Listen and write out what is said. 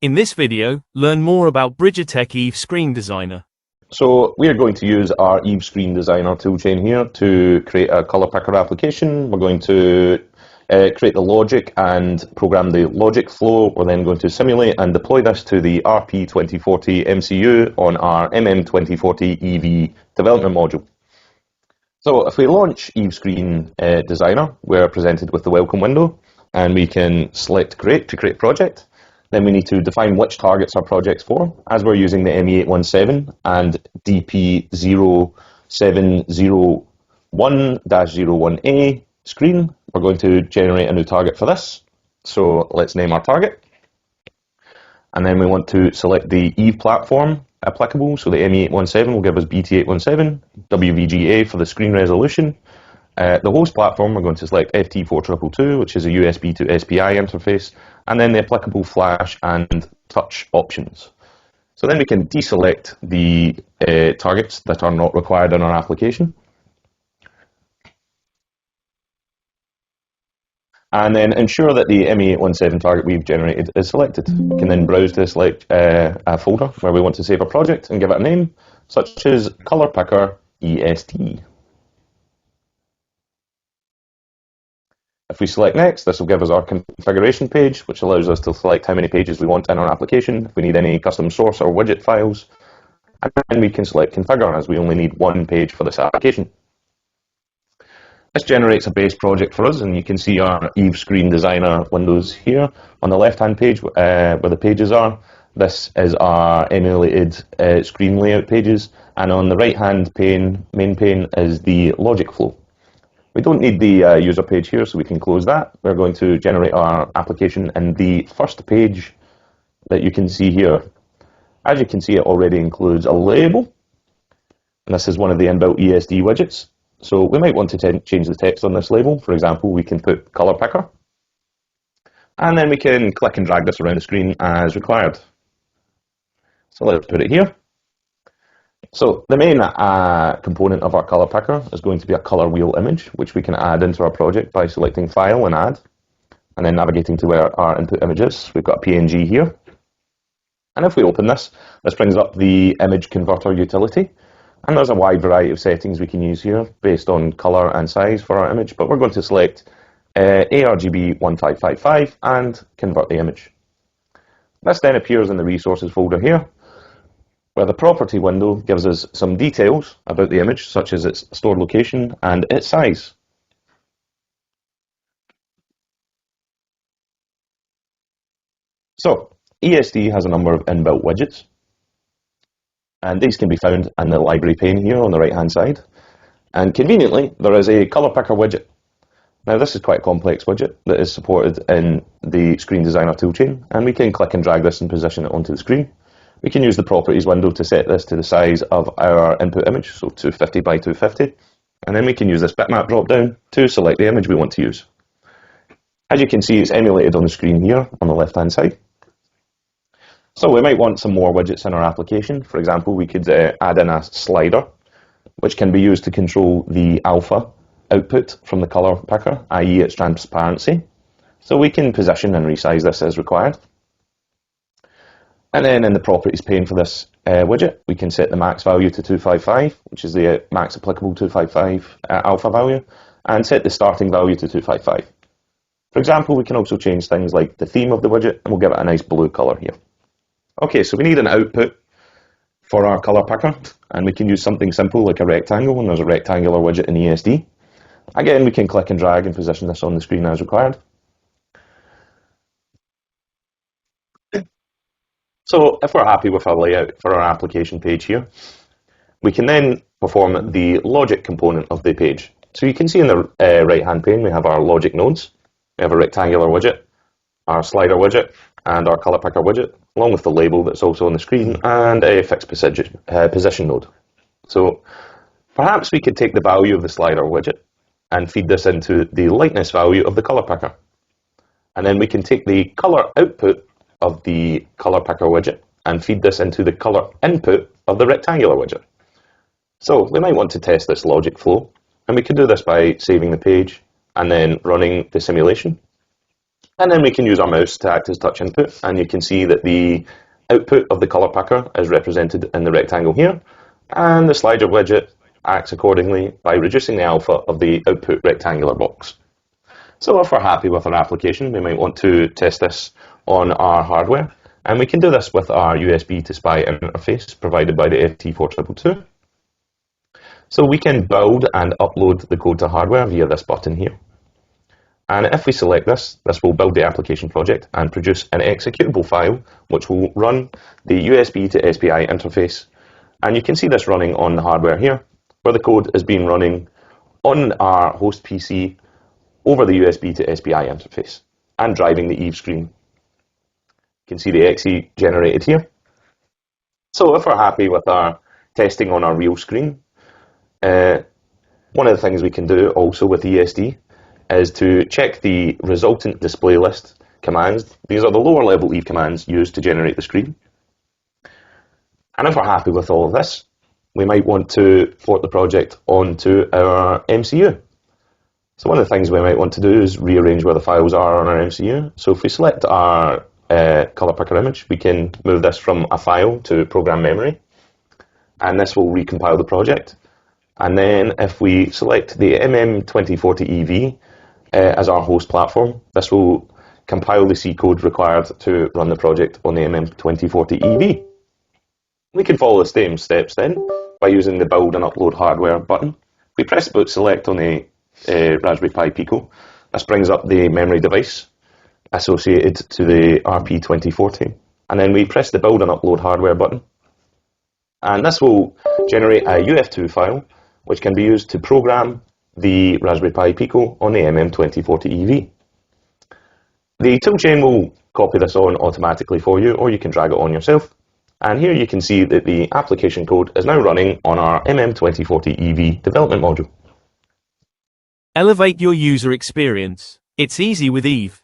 In this video, learn more about Bridgetek EVE Screen Designer. So we are going to use our EVE Screen Designer toolchain here to create a color picker application. We're going to create the logic and program the logic flow. We're then going to simulate and deploy this to the RP2040 MCU on our MM2040 EV development module. So if we launch EVE Screen Designer, we're presented with the welcome window, and we can select Create to create project. Then we need to define which targets our project's for. As we're using the ME817 and DP0701-01A screen, we're going to generate a new target for this. So let's name our target. And then we want to select the EVE platform applicable. So the ME817 will give us BT817, WVGA for the screen resolution. The host platform, we're going to select FT42, which is a USB to SPI interface, and then the applicable flash and touch options. So then we can deselect the targets that are not required in our application. And then ensure that the ME817 target we've generated is selected. We can then browse to select a folder where we want to save a project and give it a name, such as Color Picker ESD. If we select Next, this will give us our configuration page, which allows us to select how many pages we want in our application, if we need any custom source or widget files, and then we can select Configure, as we only need one page for this application. This generates a base project for us, and you can see our EVE Screen Designer windows here. On the left-hand page, where the pages are, this is our emulated screen layout pages, and on the right-hand pane, main pane, is the logic flow. We don't need the user page here, so we can close that. We're going to generate our application in the first page that you can see here. As you can see, it already includes a label, and this is one of the inbuilt ESD widgets. So we might want to change the text on this label. For example, we can put color picker, and then we can click and drag this around the screen as required. So let's put it here. So the main component of our color picker is going to be a color wheel image, which we can add into our project by selecting File and Add, and then navigating to where our input image is. We've got a PNG here. And if we open this, this brings up the image converter utility. And there's a wide variety of settings we can use here based on color and size for our image, but we're going to select ARGB 1555 and convert the image. This then appears in the resources folder here, where the property window gives us some details about the image, such as its stored location and its size. So, ESD has a number of inbuilt widgets, and these can be found in the library pane here on the right-hand side. And conveniently, there is a color picker widget. Now, this is quite a complex widget that is supported in the Screen Designer toolchain, and we can click and drag this and position it onto the screen. We can use the properties window to set this to the size of our input image, so 250 by 250, and then we can use this bitmap drop-down to select the image we want to use. As you can see, it's emulated on the screen here on the left-hand side. So we might want some more widgets in our application. For example, we could add in a slider, which can be used to control the alpha output from the color picker, i.e. its transparency. So we can position and resize this as required. And then in the properties pane for this widget, we can set the max value to 255, which is the max applicable 255 alpha value, and set the starting value to 255. For example, we can also change things like the theme of the widget, and we'll give it a nice blue color here. Okay, so we need an output for our color picker, and we can use something simple like a rectangle, and there's a rectangular widget in ESD. Again, we can click and drag and position this on the screen as required. So if we're happy with our layout for our application page here, we can then perform the logic component of the page. So you can see in the right-hand pane, we have our logic nodes. We have a rectangular widget, our slider widget, and our color picker widget, along with the label that's also on the screen, and a fixed position node. So perhaps we could take the value of the slider widget and feed this into the lightness value of the color picker. And then we can take the color output of the color picker widget and feed this into the color input of the rectangular widget. So we might want to test this logic flow, and we could do this by saving the page and then running the simulation. And then we can use our mouse to act as touch input, and you can see that the output of the color picker is represented in the rectangle here, and the slider widget acts accordingly by reducing the alpha of the output rectangular box. So if we're happy with our application, we might want to test this on our hardware, and we can do this with our USB to SPI interface provided by the FT42. So we can build and upload the code to hardware via this button here. And if we select this, this will build the application project and produce an executable file which will run the USB to SPI interface. And you can see this running on the hardware here, where the code is being running on our host PC over the USB to SPI interface and driving the EVE screen. You can see the exe generated here. So if we're happy with our testing on our real screen, one of the things we can do also with ESD is to check the resultant display list commands. These are the lower level EVE commands used to generate the screen. And if we're happy with all of this, we might want to port the project onto our MCU. So one of the things we might want to do is rearrange where the files are on our MCU. So if we select our color picker image, we can move this from a file to program memory, and this will recompile the project. And then if we select the MM2040 EV as our host platform, this will compile the C code required to run the project on the MM2040 EV. We can follow the same steps then by using the build and upload hardware button. We press boot select on the Raspberry Pi Pico. This brings up the memory device associated to the RP2040. And then we press the build and upload hardware button. And this will generate a UF2 file which can be used to program the Raspberry Pi Pico on the MM2040 EV. The toolchain will copy this on automatically for you, or you can drag it on yourself. And here you can see that the application code is now running on our MM2040 EV development module. Elevate your user experience. It's easy with EVE.